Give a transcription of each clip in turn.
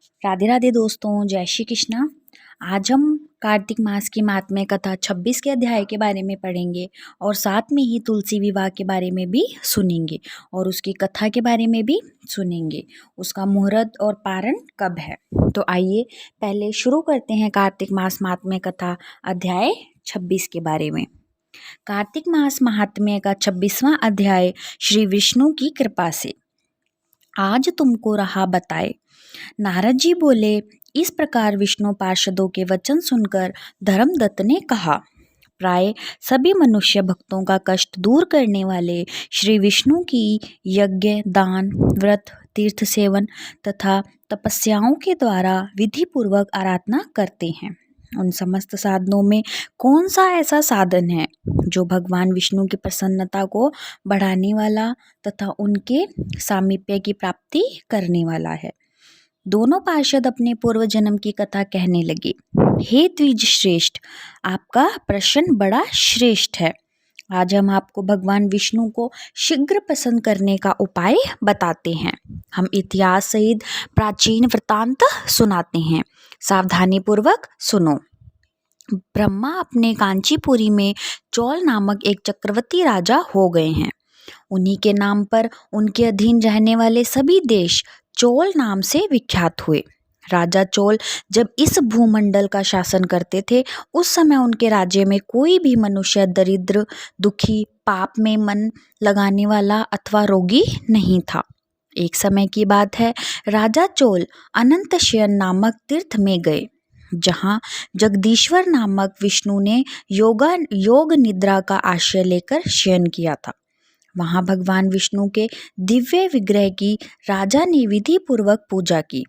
राधे राधे दोस्तों, जय श्री कृष्णा। आज हम कार्तिक मास की महात्म्य कथा 26 के अध्याय के बारे में पढ़ेंगे और साथ में ही तुलसी विवाह के बारे में भी सुनेंगे और उसकी कथा के बारे में भी सुनेंगे। उसका मुहूर्त और पारण कब है। तो आइए पहले शुरू करते हैं कार्तिक मास महात्म्य कथा अध्याय 26 के बारे में। कार्तिक मास महात्म्य का 26वां अध्याय श्री विष्णु की कृपा से। आज तुमको रहा बताए। नारद जी बोले, इस प्रकार विष्णु पार्षदों के वचन सुनकर धर्मदत्त ने कहा, प्राय सभी मनुष्य भक्तों का कष्ट दूर करने वाले श्री विष्णु की यज्ञ, दान, व्रत, तीर्थ सेवन तथा तपस्याओं के द्वारा विधि पूर्वक आराधना करते हैं। उन समस्त साधनों में कौन सा ऐसा साधन है जो भगवान विष्णु की प्रसन्नता को बढ़ाने वाला तथा उनके सामीप्य की प्राप्ति करने वाला है। दोनों पार्षद अपने पूर्व जन्म की कथा कहने लगे। हे द्विज श्रेष्ठ, आपका प्रश्न बड़ा श्रेष्ठ है। आज हम आपको भगवान विष्णु को शीघ्र प्रसन्न करने का उपाय बताते हैं। हम इतिहास सहित प्राचीन वृतांत सुनाते हैं, सावधानी पूर्वक सुनो। ब्रह्मा अपने कांचीपुरी में चौल नामक एक चक्रवर्ती राजा हो गए हैं। उन्हीं के नाम पर उनके अधीन रहने वाले सभी देश चोल नाम से विख्यात हुए। राजा चोल जब इस भूमंडल का शासन करते थे, उस समय उनके राज्य में कोई भी मनुष्य दरिद्र, दुखी, पाप में मन लगाने वाला अथवा रोगी नहीं था। एक समय की बात है, राजा चोल अनंत शयन नामक तीर्थ में गए, जहाँ जगदीश्वर नामक विष्णु ने योग निद्रा का आश्रय लेकर शयन किया था। वहां भगवान विष्णु के दिव्य विग्रह की राजा ने विधि पूर्वक पूजा की।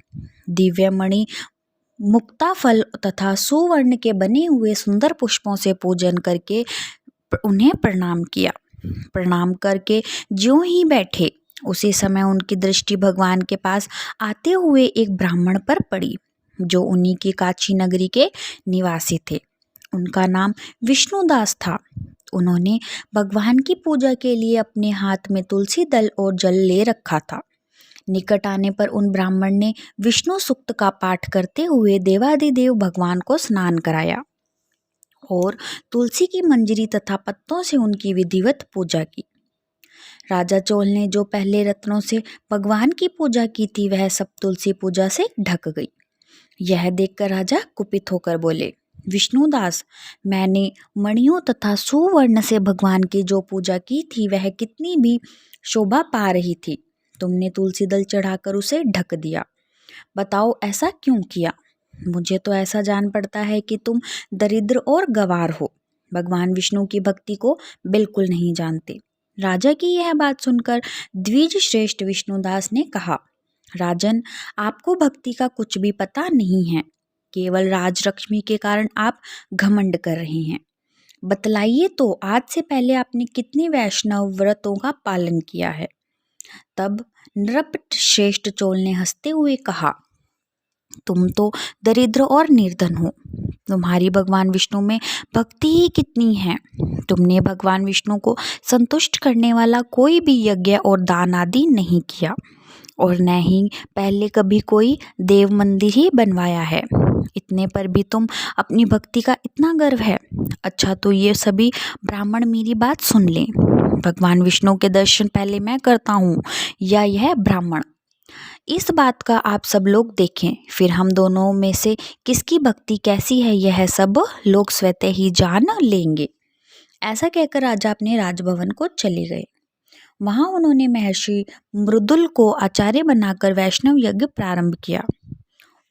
दिव्य मणि, मुक्ता फल तथा सुवर्ण के बने हुए सुंदर पुष्पों से पूजन करके उन्हें प्रणाम किया। प्रणाम करके ज्यों ही बैठे, उसी समय उनकी दृष्टि भगवान के पास आते हुए एक ब्राह्मण पर पड़ी, जो उन्हीं की काची नगरी के निवासी थे। उनका नाम विष्णुदास था। उन्होंने भगवान की पूजा के लिए अपने हाथ में तुलसी दल और जल ले रखा था। निकट आने पर उन ब्राह्मण ने विष्णु सूक्त का पाठ करते हुए देवादिदेव भगवान को स्नान कराया और तुलसी की मंजरी तथा पत्तों से उनकी विधिवत पूजा की। राजा चोल ने जो पहले रत्नों से भगवान की पूजा की थी, वह सब तुलसी पूजा से ढक गई। यह देखकर राजा कुपित होकर बोले, विष्णुदास, मैंने मणियों तथा सुवर्ण से भगवान की जो पूजा की थी, वह कितनी भी शोभा पा रही थी। तुमने तुलसी दल चढ़ाकर उसे ढक दिया। बताओ ऐसा क्यों किया। मुझे तो ऐसा जान पड़ता है कि तुम दरिद्र और गवार हो, भगवान विष्णु की भक्ति को बिल्कुल नहीं जानते। राजा की यह बात सुनकर द्विज श्रेष्ठ विष्णुदास ने कहा, राजन, आपको भक्ति का कुछ भी पता नहीं है। केवल राजलक्ष्मी के कारण आप घमंड कर रहे हैं। बतलाइए तो, आज से पहले आपने कितने वैष्णव व्रतों का पालन किया है। तब नृप श्रेष्ठ चोल ने हंसते हुए कहा, तुम तो दरिद्र और निर्धन हो। तुम्हारी भगवान विष्णु में भक्ति ही कितनी है। तुमने भगवान विष्णु को संतुष्ट करने वाला कोई भी यज्ञ और दान आदि नहीं किया और न ही पहले कभी कोई देव मंदिर ही बनवाया है। इतने पर भी तुम अपनी भक्ति का इतना गर्व है। अच्छा, तो ये सभी ब्राह्मण मेरी बात सुन लें। भगवान विष्णु के दर्शन पहले मैं करता हूँ या यह ब्राह्मण। इस बात का आप सब लोग देखें, फिर हम दोनों में से किसकी भक्ति कैसी है, यह सब लोग स्वतः ही जान लेंगे। ऐसा कहकर राजा अपने राजभवन को चले गए। वहां उन्होंने महर्षि मृदुल को आचार्य बनाकर वैष्णव यज्ञ प्रारंभ किया।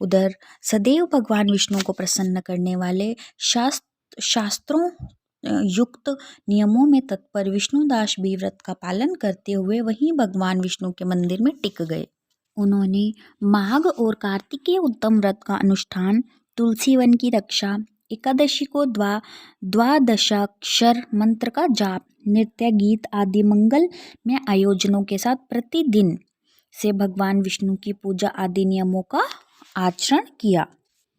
उधर सदैव भगवान विष्णु को प्रसन्न करने वाले शास्त्रों युक्त नियमों में तत्पर विष्णुदास भी व्रत का पालन करते हुए वहीं भगवान विष्णु के मंदिर में टिक गए। उन्होंने माघ और कार्तिकेय उत्तम व्रत का अनुष्ठान, तुलसी वन की रक्षा, एकादशी को द्वादशाक्षर मंत्र का जाप, नृत्य, गीत आदि मंगल में आयोजनों के साथ प्रतिदिन से भगवान विष्णु की पूजा आदि नियमों का आचरण किया।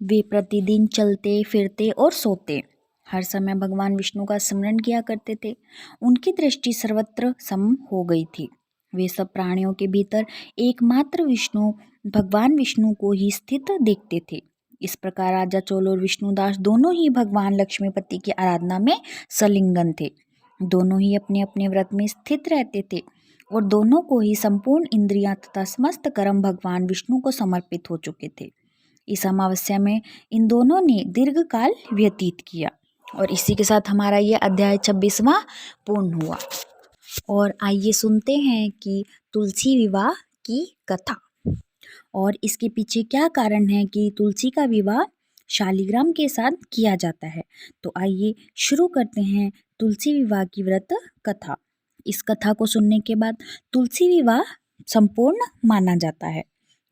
वे प्रतिदिन चलते फिरते और सोते हर समय भगवान विष्णु का स्मरण किया करते थे। उनकी दृष्टि सर्वत्र सम हो गई थी। वे सब प्राणियों के भीतर एकमात्र विष्णु भगवान विष्णु को ही स्थित देखते थे। इस प्रकार राजा चोल और विष्णुदास दोनों ही भगवान लक्ष्मीपति की आराधना में संलिग्न थे। दोनों ही अपने अपने व्रत में स्थित रहते थे और दोनों को ही संपूर्ण इंद्रियां तथा समस्त कर्म भगवान विष्णु को समर्पित हो चुके थे। इस अमावस्या में इन दोनों ने दीर्घ काल व्यतीत किया। और इसी के साथ हमारा ये अध्याय 26वां पूर्ण हुआ। और आइए सुनते हैं कि तुलसी विवाह की कथा और इसके पीछे क्या कारण है कि तुलसी का विवाह शालिग्राम के साथ किया जाता है। तो आइए शुरू करते हैं तुलसी विवाह की व्रत कथा। इस कथा को सुनने के बाद तुलसी विवाह संपूर्ण माना जाता है।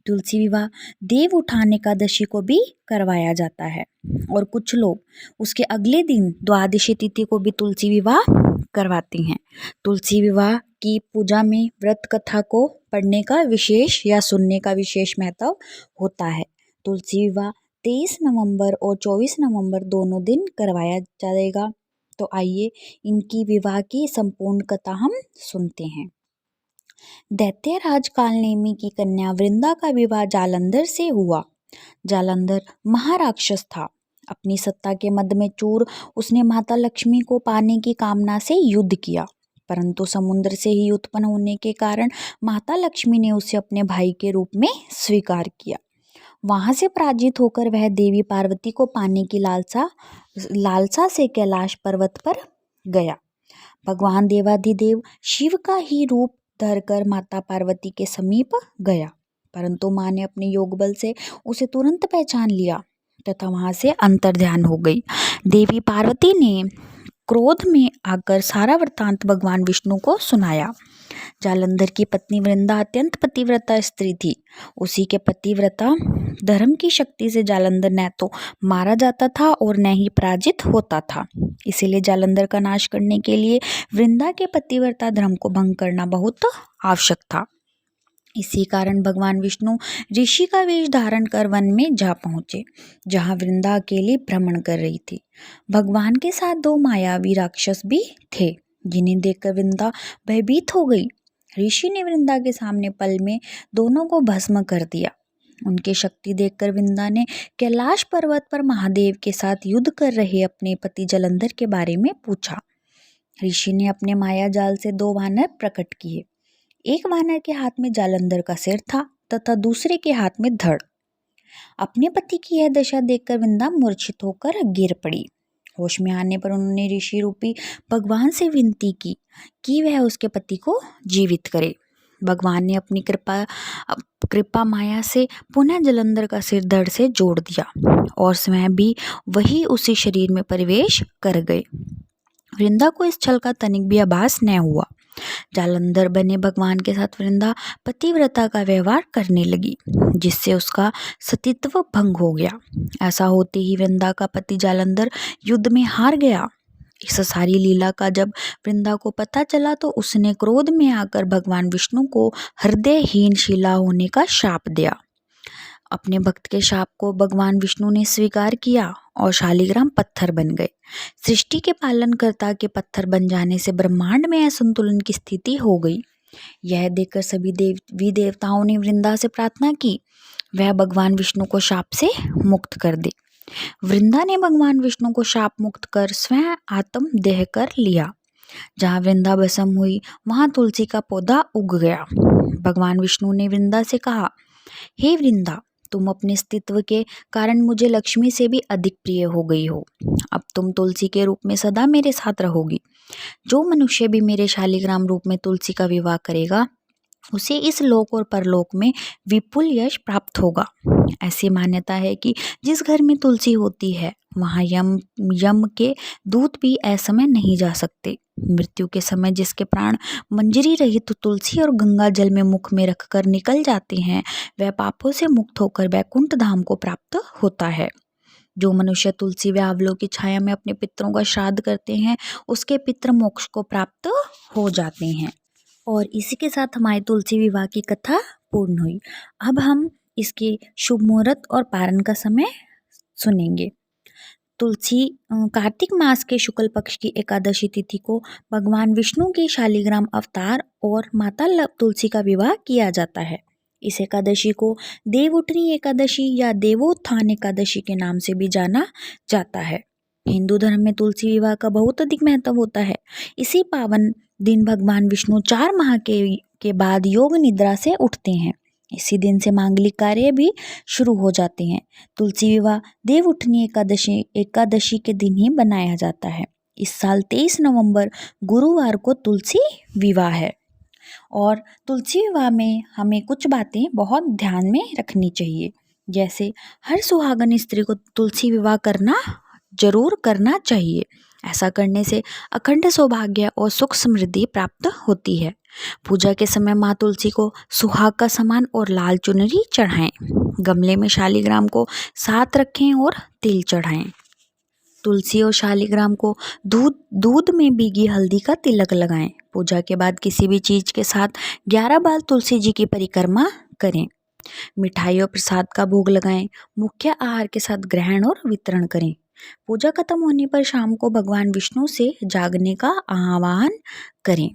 तुलसी विवाह देव उठान एकादशी को भी करवाया जाता है और कुछ लोग उसके अगले दिन द्वादशी तिथि को भी तुलसी विवाह करवाते हैं। तुलसी विवाह की पूजा में व्रत कथा को पढ़ने का विशेष या सुनने का विशेष महत्व होता है। तुलसी विवाह 23 नवंबर और 24 नवंबर दोनों दिन करवाया जाएगा। तो आइए इनकी विवाह की संपूर्ण कथा हम सुनते हैं। दैत्यराज कालनेमी की कन्या वृंदा का विवाह जालंधर से हुआ। जालंधर महाराक्षस था। अपनी सत्ता के मद में चूर उसने माता लक्ष्मी को पाने की कामना से युद्ध किया, परंतु समुद्र से ही उत्पन्न होने के कारण माता लक्ष्मी ने उसे अपने भाई के रूप में स्वीकार किया। वहां से पराजित होकर वह देवी पार्वती को पाने की लालसा से कैलाश पर्वत पर गया। भगवान देवाधिदेव शिव का ही रूप धरकर माता पार्वती के समीप गया, परंतु माँ ने अपने योग बल से उसे तुरंत पहचान लिया तथा वहां से अंतर्ध्यान हो गई। देवी पार्वती ने क्रोध में आकर सारा वृत्तांत भगवान विष्णु को सुनाया। जालंधर की पत्नी वृंदा अत्यंत पतिव्रता स्त्री थी। उसी के पतिव्रता धर्म की शक्ति से जालंधर न तो मारा जाता था और न ही पराजित होता था। इसीलिए जालंधर का नाश करने के लिए वृंदा के पतिव्रता धर्म को भंग करना बहुत आवश्यक था। इसी कारण भगवान विष्णु ऋषि का वेश धारण कर वन में जा पहुंचे, जहां वृंदा अकेली भ्रमण कर रही थी। भगवान के साथ 2 मायावी राक्षस भी थे, जिन्हें देखकर वृंदा भयभीत हो गई। ऋषि ने वृंदा के सामने पल में दोनों को भस्म कर दिया। उनकी शक्ति देखकर वृंदा ने कैलाश पर्वत पर महादेव के साथ युद्ध कर रहे अपने पति जालंधर के बारे में पूछा। ऋषि ने अपने माया जाल से 2 वानर प्रकट किए। एक वानर के हाथ में जालंधर का सिर था तथा दूसरे के हाथ में धड़। अपने पति की यह दशा देखकर वृंदा मूर्छित होकर गिर पड़ी। होश में आने पर उन्होंने ऋषि रूपी भगवान से विनती की कि वह उसके पति को जीवित करे। भगवान ने अपनी कृपा माया से पुनः जालंधर का सिर धड़ से जोड़ दिया और स्वयं भी वही उसी शरीर में प्रवेश कर गए। वृंदा को इस छल का तनिक भी आभास न हुआ। जालंधर बने भगवान के साथ वृंदा पतिव्रता का व्यवहार करने लगी, जिससे उसका सतीत्व भंग हो गया। ऐसा होते ही वृंदा का पति जालंधर युद्ध में हार गया। इस सारी लीला का जब वृंदा को पता चला तो उसने क्रोध में आकर भगवान विष्णु को हृदयहीन शिला होने का शाप दिया। अपने भक्त के शाप को भगवान विष्णु ने स्वीकार किया और शालिग्राम पत्थर बन गए। सृष्टि के पालनकर्ता के पत्थर बन जाने से ब्रह्मांड में असंतुलन की स्थिति हो गई। यह देखकर सभी देवी देवताओं ने वृंदा से प्रार्थना की वह भगवान विष्णु को शाप से मुक्त कर दे। वृंदा ने भगवान विष्णु को शाप मुक्त कर स्वयं आत्म देह कर लिया। जहाँ वृंदा भस्म हुई वहाँ तुलसी का पौधा उग गया। भगवान विष्णु ने वृंदा से कहा, हे वृंदा, तुम अपने अस्तित्व के कारण मुझे लक्ष्मी से भी अधिक प्रिय हो गई हो। अब तुम तुलसी के रूप में सदा मेरे साथ रहोगी। जो मनुष्य भी मेरे शालिग्राम रूप में तुलसी का विवाह करेगा उसे इस लोक और परलोक में विपुल यश प्राप्त होगा। ऐसी मान्यता है कि जिस घर में तुलसी होती है वहाँ यम के दूत भी असमय नहीं जा सकते। मृत्यु के समय जिसके प्राण मंजरी रहित तुलसी और गंगा जल में मुख में रखकर निकल जाते हैं वह पापों से मुक्त होकर वैकुंठ धाम को प्राप्त होता है। जो मनुष्य तुलसी व आंवलों की छाया में अपने पितरों का श्राद्ध करते हैं उसके पितृ मोक्ष को प्राप्त हो जाते हैं। और इसी के साथ हमारी तुलसी विवाह की कथा पूर्ण हुई। अब हम इसके शुभ मुहूर्त और पारण का समय सुनेंगे। तुलसी कार्तिक मास के शुक्ल पक्ष की एकादशी तिथि को भगवान विष्णु के शालिग्राम अवतार और माता तुलसी का विवाह किया जाता है। इस एकादशी को देवउठनी एकादशी या देवोत्थान एकादशी के नाम से भी जाना जाता है। हिंदू धर्म में तुलसी विवाह का बहुत अधिक महत्व होता है। इसी पावन दिन भगवान विष्णु 4 माह के बाद योग निद्रा से उठते हैं। इसी दिन से मांगलिक कार्य भी शुरू हो जाते हैं। तुलसी विवाह देवउठनी एकादशी के दिन ही बनाया जाता है। इस साल 23 नवंबर गुरुवार को तुलसी विवाह है और तुलसी विवाह में हमें कुछ बातें बहुत ध्यान में रखनी चाहिए। जैसे हर सुहागन स्त्री को तुलसी विवाह जरूर करना चाहिए। ऐसा करने से अखंड सौभाग्य और सुख समृद्धि प्राप्त होती है। पूजा के समय माँ तुलसी को सुहाग का सामान और लाल चुनरी चढ़ाएं। गमले में शालिग्राम को साथ रखें और तिल चढ़ाएं। तुलसी और शालिग्राम को दूध में भीगी हल्दी का तिलक लगाएं। पूजा के बाद किसी भी चीज के साथ 11 बार तुलसी जी की परिक्रमा करें। मिठाई और प्रसाद का भोग लगाएं। मुख्य आहार के साथ ग्रहण और वितरण करें। पूजा खत्म होने पर शाम को भगवान विष्णु से जागने का आह्वान करें।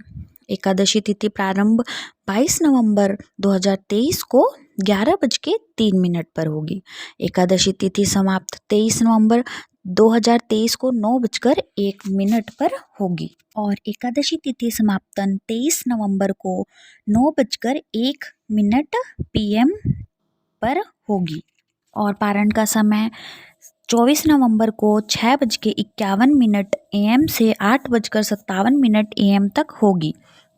एकादशी तिथि प्रारंभ 22 नवंबर 2023 को 11:03 पर होगी। एकादशी तिथि समाप्त 23 नवंबर 2023 को 9:01 पर होगी और एकादशी तिथि समाप्तन 23 नवंबर को 9:01 PM पर होगी और पारण का समय 24 नवंबर को 6:51 AM से 8:57 AM तक होगी।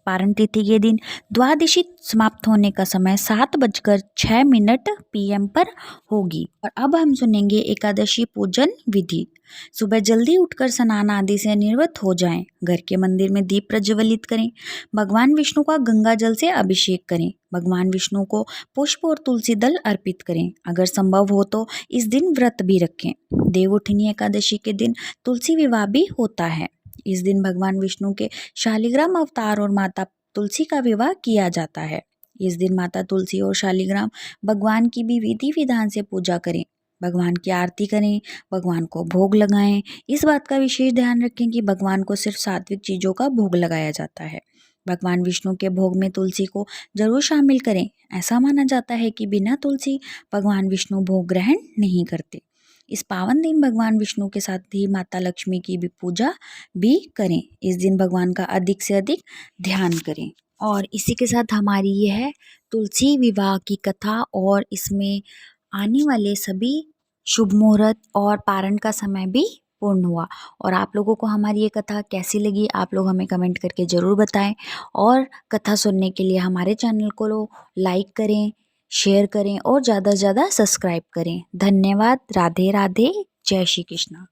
पारण तिथि के दिन द्वादशी समाप्त होने का समय 7:06 PM पर होगी। और अब हम सुनेंगे एकादशी पूजन विधि। सुबह जल्दी उठकर स्नान आदि से निवृत्त हो जाएं। घर के मंदिर में दीप प्रज्वलित करें। भगवान विष्णु का गंगा जल से अभिषेक करें। भगवान विष्णु को पुष्प और तुलसी दल अर्पित करें। अगर संभव हो तो इस दिन व्रत भी रखें। देवउठनी एकादशी के दिन तुलसी विवाह भी होता है। इस दिन भगवान विष्णु के शालिग्राम अवतार और माता तुलसी का विवाह किया जाता है। इस दिन माता तुलसी और शालिग्राम भगवान की भी विधि विधान से पूजा करें। भगवान की आरती करें। भगवान को भोग लगाएं। इस बात का विशेष ध्यान रखें कि भगवान को सिर्फ सात्विक चीज़ों का भोग लगाया जाता है। भगवान विष्णु के भोग में तुलसी को जरूर शामिल करें। ऐसा माना जाता है कि बिना तुलसी भगवान विष्णु भोग ग्रहण नहीं करते। इस पावन दिन भगवान विष्णु के साथ ही माता लक्ष्मी की भी पूजा भी करें। इस दिन भगवान का अधिक से अधिक ध्यान करें। और इसी के साथ हमारी यह है तुलसी विवाह की कथा और इसमें आने वाले सभी शुभ मुहूर्त और पारण का समय भी पूर्ण हुआ। और आप लोगों को हमारी ये कथा कैसी लगी आप लोग हमें कमेंट करके ज़रूर बताएं। और कथा सुनने के लिए हमारे चैनल को लाइक करें, शेयर करें और ज़्यादा से ज़्यादा सब्सक्राइब करें। धन्यवाद। राधे राधे। जय श्री कृष्णा।